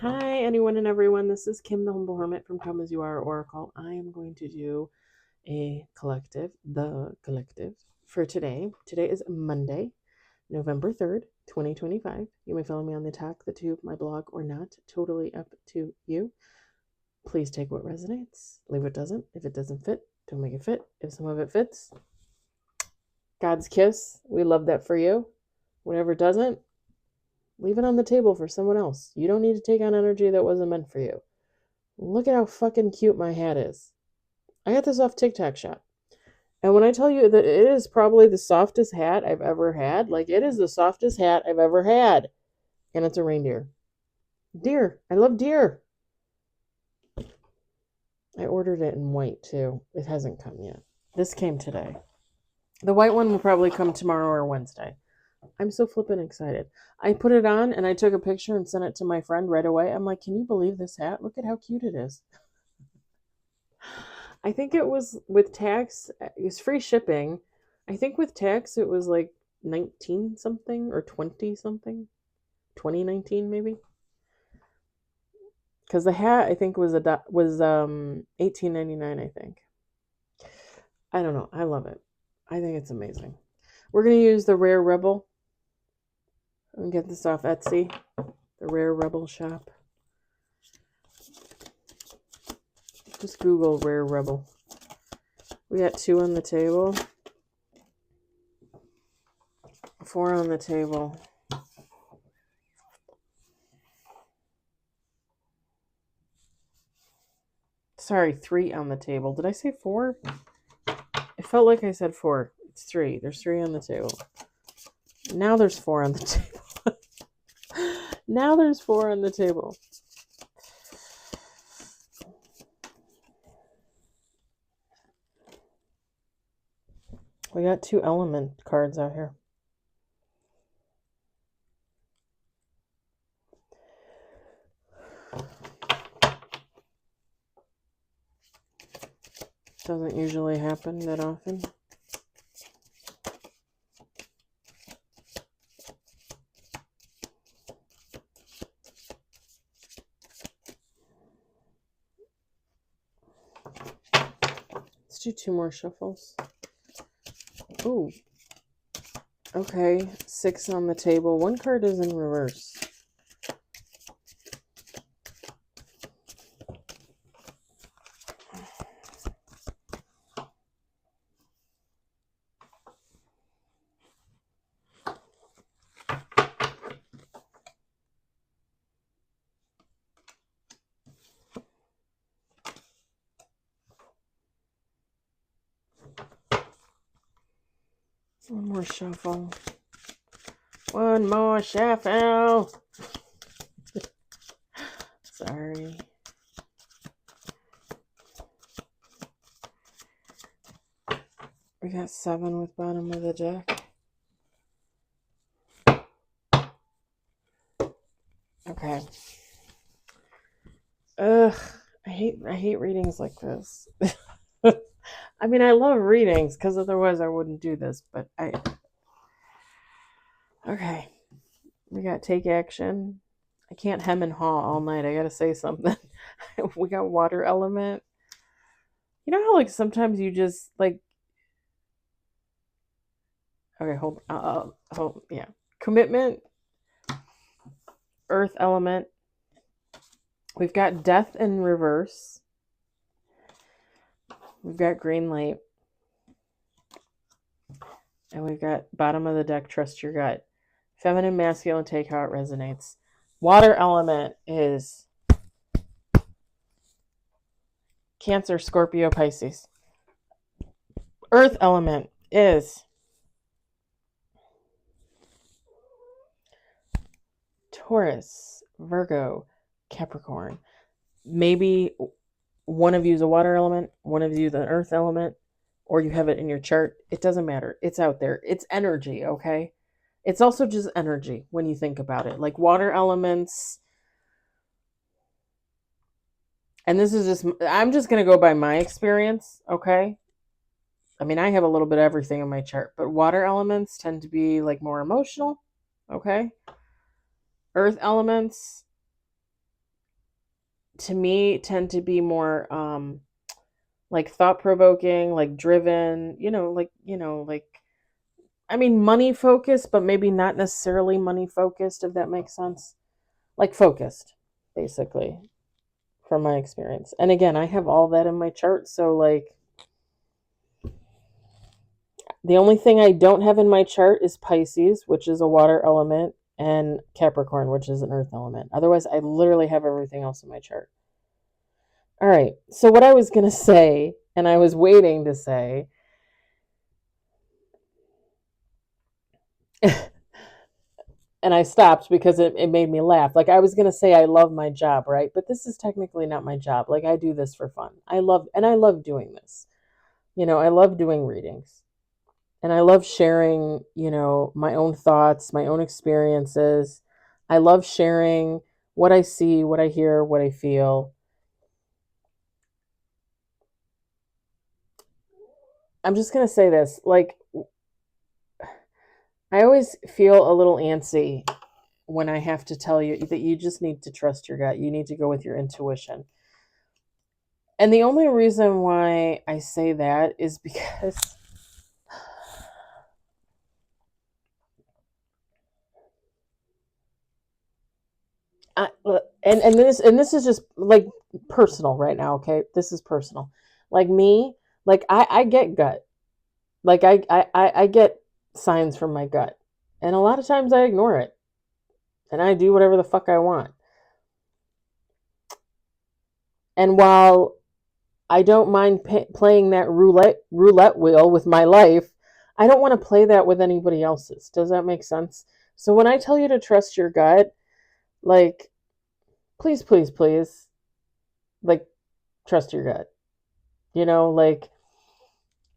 Hi, anyone and everyone. This is Kim, the Humble Hermit from Come As You Are Oracle. I am going to do a collective, the collective, for today. Today is Monday, November 3rd, 2025. You may follow me on the talk, the tube, my blog, or not. Totally up to you. Please take what resonates, leave what doesn't. If it doesn't fit, don't make it fit. If some of it fits, God's kiss. We love that for you. Whatever doesn't, leave it on the table for someone else. You don't need to take on energy that wasn't meant for you. Look at how fucking cute my hat is. I got this off TikTok Shop. And when I tell you that it is probably the softest hat I've ever had, like it is the softest hat I've ever had. And it's a reindeer. Deer. I love deer. I ordered it in white too. It hasn't come yet. This came today. The white one will probably come tomorrow or Wednesday. I'm so flippin' excited. I put it on and I took a picture and sent it to my friend right away. I'm like, can you believe this hat? Look at how cute it is. I think it was with tax, it was free shipping. I think with tax it was like 19 something or 20 something. 2019 maybe. Cuz the hat I think was $18.99 I think. I don't know. I love it. I think it's amazing. We're going to use the Rare Rebel. And get this off Etsy. The Rare Rebel shop. Just Google Rare Rebel. We got 2 on the table. 4 on the table. Sorry, 3 on the table. Did I say 4? It felt like I said 4. It's 3. There's 3 on the table. Now there's 4 on the table. Now there's 4 on the table. We got 2 element cards out here. Doesn't usually happen that often. Let's do 2 more shuffles. Ooh. Okay, 6 on the table. 1 card is in reverse. One more shuffle. One more shuffle. Sorry. We got 7 with bottom of the deck. Okay. Ugh. I hate readings like this. I mean, I love readings because otherwise I wouldn't do this, but okay. We got take action. I can't hem and haw all night. I gotta say something. We got water element. You know how like sometimes you just like. Okay, hold. Yeah, commitment. Earth element. We've got death in reverse. We've got green light. And we've got bottom of the deck, trust your gut. Feminine, masculine, take how it resonates. Water element is Cancer, Scorpio, Pisces. Earth element is Taurus, Virgo, Capricorn. Maybe one of you is a water element, one of you is an earth element, or you have it in your chart. It doesn't matter. It's out there. It's energy, okay? It's also just energy when you think about it. Like water elements. And this is just, I'm just going to go by my experience, okay? I mean, I have a little bit of everything in my chart, but water elements tend to be like more emotional, okay? Earth elements to me tend to be more like thought provoking, like driven, like I mean money focused, but maybe not necessarily money focused, if that makes sense. Like focused, basically, from my experience. And again, I have all that in my chart, so like the only thing I don't have in my chart is Pisces, which is a water element, and Capricorn, which is an earth element. Otherwise, I literally have everything else in my chart. All right. So what I was going to say, and I was waiting to say, and I stopped because it made me laugh. Like I was going to say I love my job, right? But this is technically not my job. Like I do this for fun. I love doing this. I love doing readings. And I love sharing, my own thoughts, my own experiences. I love sharing what I see, what I hear, what I feel. I'm just going to say this, like I always feel a little antsy when I have to tell you that you just need to trust your gut. You need to go with your intuition. And the only reason why I say that is because and this is just like personal right now, okay? This is personal. Like me, like I get gut. Like I get signs from my gut. And a lot of times I ignore it. And I do whatever the fuck I want. And while I don't mind playing that roulette wheel with my life, I don't want to play that with anybody else's. Does that make sense? So when I tell you to trust your gut, like please, please, please, like trust your gut. Like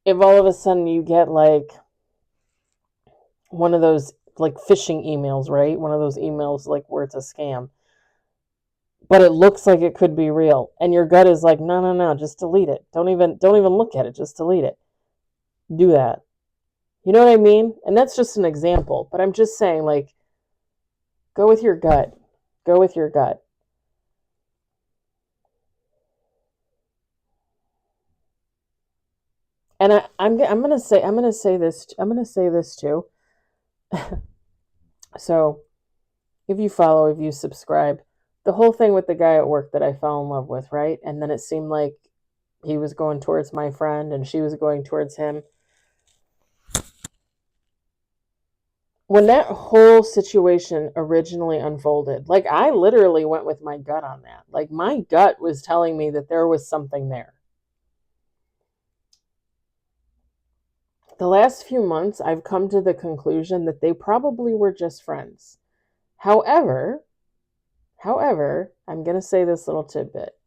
if all of a sudden you get like one of those like phishing emails, right? One of those emails like where it's a scam, but it looks like it could be real, and your gut is like, no, no, no, just delete it. Don't even look at it. Just delete it. Do that. You know what I mean? And that's just an example, but I'm just saying, like, go with your gut. Go with your gut. And I'm gonna say this too. So if you subscribe, the whole thing with the guy at work that I fell in love with, right? And then it seemed like he was going towards my friend and she was going towards him. When that whole situation originally unfolded, like I literally went with my gut on that. Like my gut was telling me that there was something there. The last few months, I've come to the conclusion that they probably were just friends. However, I'm going to say this little tidbit.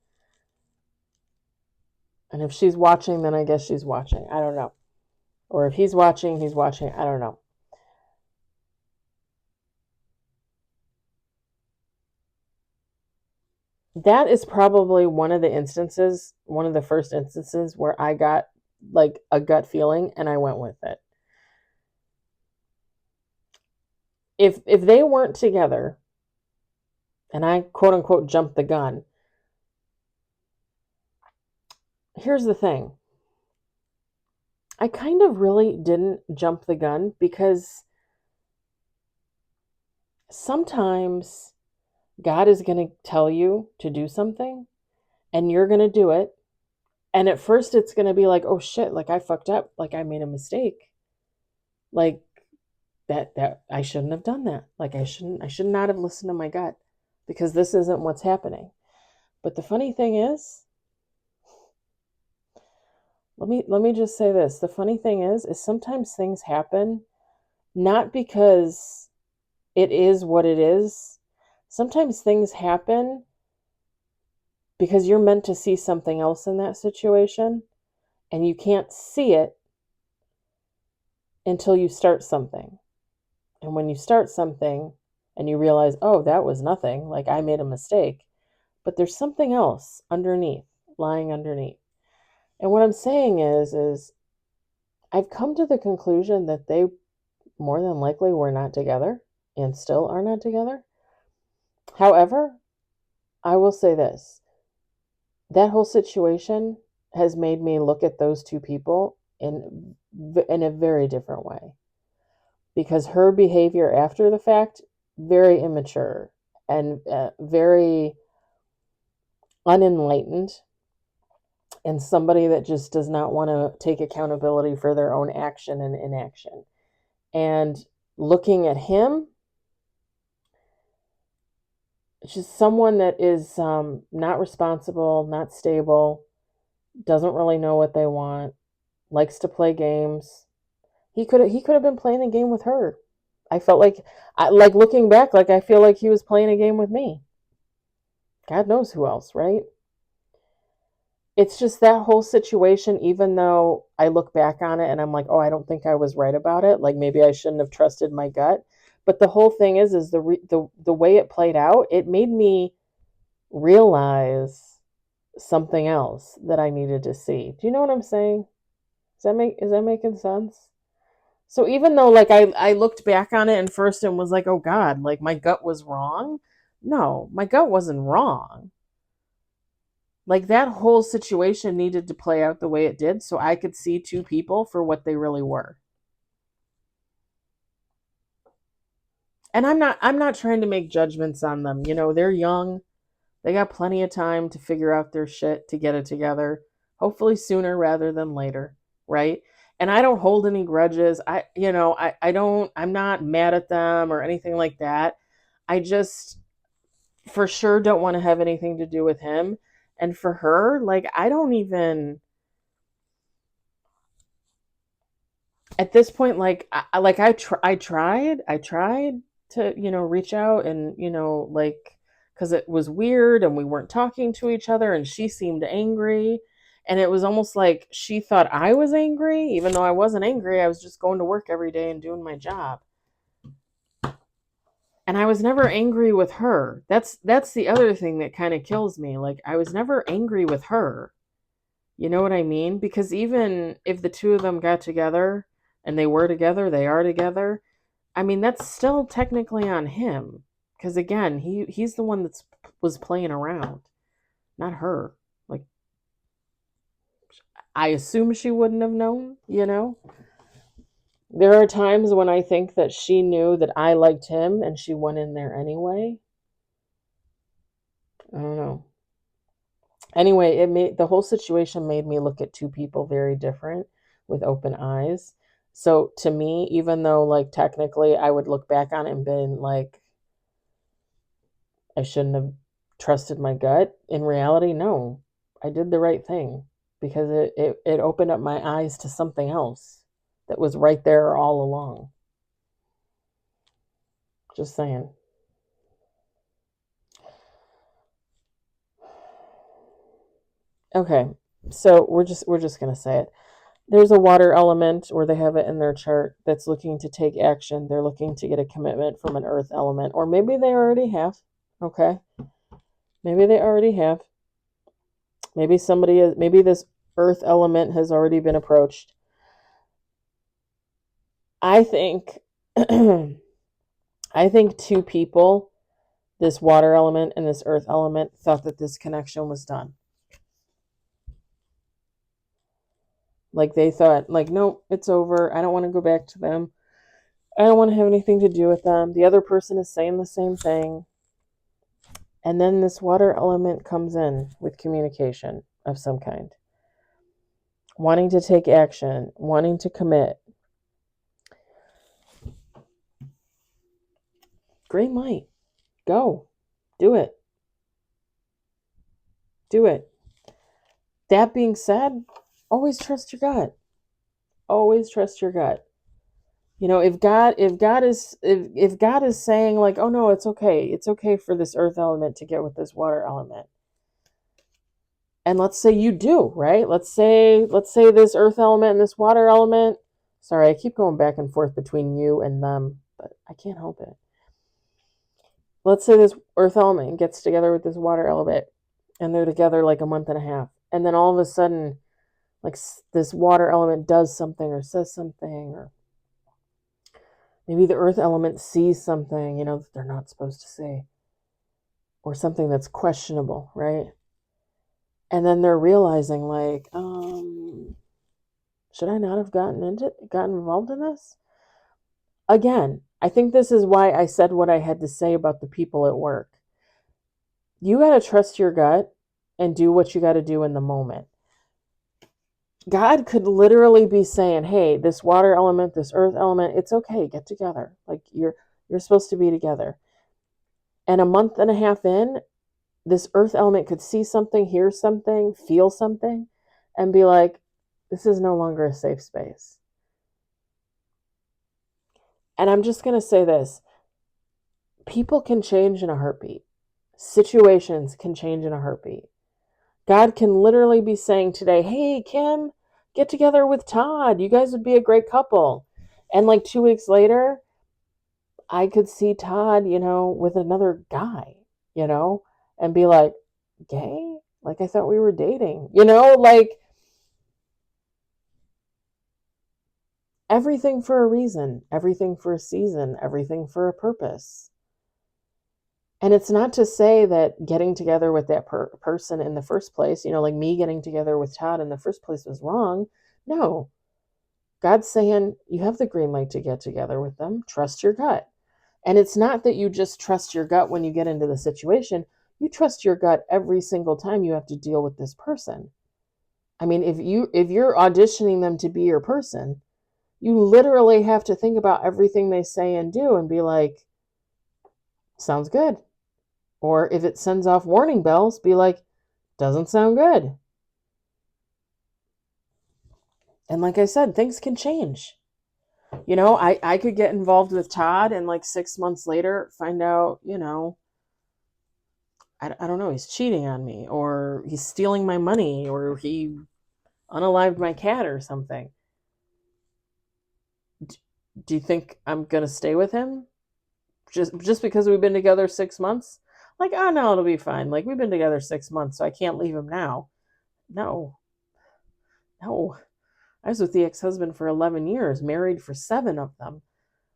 And if she's watching, then I guess she's watching. I don't know. Or if he's watching, he's watching. I don't know. That is probably one of the first instances where I got like a gut feeling and I went with it. If they weren't together and I quote unquote jumped the gun, here's the thing. I kind of really didn't jump the gun because sometimes God is going to tell you to do something and you're going to do it. And at first it's going to be like, oh shit, like I fucked up, like I made a mistake. Like that I shouldn't have done that. Like I should not have listened to my gut because this isn't what's happening. But the funny thing is, let me just say this. The funny thing is sometimes things happen not because it is what it is. Sometimes things happen because you're meant to see something else in that situation and you can't see it until you start something. And when you start something and you realize, oh, that was nothing, like I made a mistake, but there's something else underneath, lying underneath. And what I'm saying is I've come to the conclusion that they more than likely were not together and still are not together. However, I will say this. that whole situation has made me look at those two people in a very different way, because her behavior after the fact, very immature and very unenlightened, and somebody that just does not want to take accountability for their own action and inaction. And looking at him, just someone that is not responsible, not stable, doesn't really know what they want, likes to play games. He could have been playing a game with her. I felt like looking back, like I feel like he was playing a game with me. God knows who else, right? It's just that whole situation, even though I look back on it and I'm like, oh, I don't think I was right about it. Like maybe I shouldn't have trusted my gut. But the whole thing is the way it played out, it made me realize something else that I needed to see. Do you know what I'm saying? Is that making sense? So even though like I looked back on it and first and was like, oh God, like my gut was wrong. No, my gut wasn't wrong. Like that whole situation needed to play out the way it did so I could see two people for what they really were. And I'm not trying to make judgments on them. You know, they're young. They got plenty of time to figure out their shit, to get it together. Hopefully sooner rather than later, right? And I don't hold any grudges. I'm not mad at them or anything like that. I just for sure don't want to have anything to do with him. And for her, like I don't even at this point, like I tried to reach out and like because it was weird and we weren't talking to each other and she seemed angry, and it was almost like she thought I was angry even though I wasn't angry. I was just going to work every day and doing my job, and I was never angry with her. That's the other thing that kind of kills me. Like I was never angry with her. You know what I mean? Because even if the two of them got together and they were together, they are together. I mean, that's still technically on him. Because again, he's the one that's was playing around, not her. Like I assume she wouldn't have known. There are times when I think that she knew that I liked him and she went in there anyway. I don't know. Anyway, the whole situation made me look at two people very different with open eyes. So to me, even though like technically I would look back on it and been like I shouldn't have trusted my gut, in reality, no. I did the right thing because it opened up my eyes to something else that was right there all along. Just saying. Okay. So we're just gonna say it. There's a water element where they have it in their chart that's looking to take action. They're looking to get a commitment from an earth element, or maybe they already have. Okay. Maybe they already have. Maybe this earth element has already been approached. I think I think two people, this water element and this earth element, thought that this connection was done. Like they thought, like, nope, it's over. I don't want to go back to them. I don't want to have anything to do with them. The other person is saying the same thing. And then this water element comes in with communication of some kind, wanting to take action, wanting to commit. Green light. Go. Do it. Do it. That being said, always trust your gut. Always trust your gut. If God is saying like, oh no, it's okay for this earth element to get with this water element, and let's say you do, right? Let's say this earth element and this water element. Sorry, I keep going back and forth between you and them, but I can't help it. Let's say this earth element gets together with this water element, and they're together like a month and a half, and then all of a sudden, like this water element does something or says something, or maybe the earth element sees something, that they're not supposed to see, or something that's questionable, right? And then they're realizing like, should I not have gotten involved in this? Again, I think this is why I said what I had to say about the people at work. You got to trust your gut and do what you got to do in the moment. God could literally be saying, hey, this water element, this earth element, it's okay, get together. Like you're supposed to be together. And a month and a half in, this earth element could see something, hear something, feel something, and be like, this is no longer a safe space. And I'm just going to say this. People can change in a heartbeat. Situations can change in a heartbeat. God can literally be saying today, hey, Kim, get together with Todd. You guys would be a great couple. And like 2 weeks later, I could see Todd, with another guy, and be like, gay? Like, I thought we were dating, like everything for a reason, everything for a season, everything for a purpose. And it's not to say that getting together with that person in the first place, like me getting together with Todd in the first place was wrong. No. God's saying you have the green light to get together with them. Trust your gut. And it's not that you just trust your gut when you get into the situation. You trust your gut every single time you have to deal with this person. I mean, if you're auditioning them to be your person, you literally have to think about everything they say and do and be like, sounds good. Or if it sends off warning bells, be like, doesn't sound good. And like I said, things can change. I could get involved with Todd and like 6 months later find out, I don't know, he's cheating on me or he's stealing my money or he unalived my cat or something. Do you think I'm going to stay with him? Just because we've been together 6 months? Like, oh no, it'll be fine. Like, we've been together 6 months, so I can't leave him now. No. I was with the ex-husband for 11 years, married for 7 of them.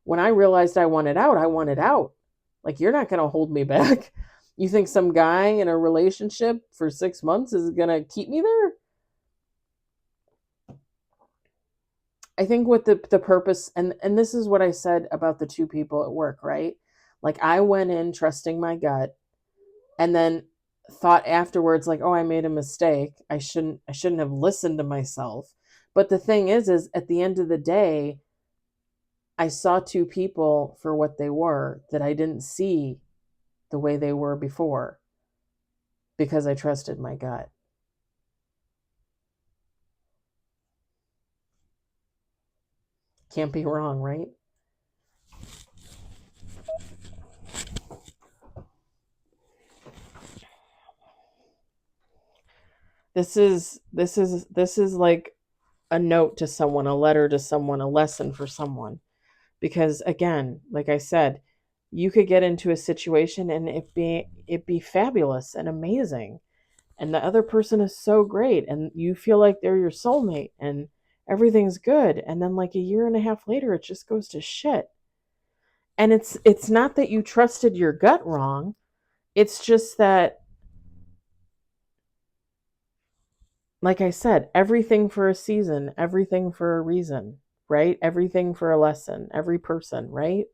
When I realized I wanted out, I wanted out. Like, you're not going to hold me back. You think some guy in a relationship for 6 months is going to keep me there? I think with the purpose, and this is what I said about the 2 people at work, right? Like, I went in trusting my gut and then thought afterwards, like, oh, I made a mistake. I shouldn't have listened to myself. But the thing is at the end of the day, I saw 2 people for what they were that I didn't see the way they were before because I trusted my gut. Can't be wrong, right? This is like a note to someone, a letter to someone, a lesson for someone. Because again, like I said, you could get into a situation and it be fabulous and amazing. And the other person is so great and you feel like they're your soulmate and everything's good. And then like a year and a half later, it just goes to shit. And it's not that you trusted your gut wrong. It's just that, like I said, everything for a season, everything for a reason, right? Everything for a lesson, every person, right?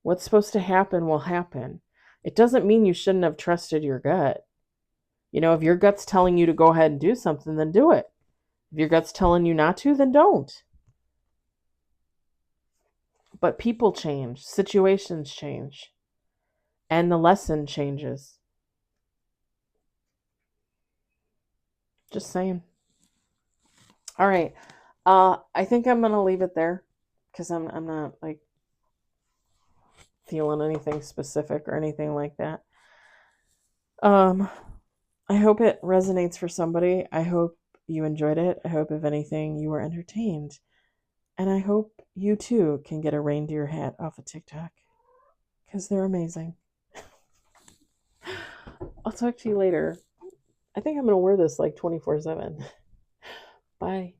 What's supposed to happen will happen. It doesn't mean you shouldn't have trusted your gut. If your gut's telling you to go ahead and do something, then do it. If your gut's telling you not to, then don't. But people change, situations change, and the lesson changes. Just saying. All right. I think I'm gonna leave it there because I'm not like feeling anything specific or anything like that. I hope it resonates for somebody. I hope you enjoyed it. I hope, if anything, you were entertained. And I hope you too can get a reindeer hat off of TikTok because they're amazing. I'll talk to you later. I think I'm going to wear this like 24/7. Bye.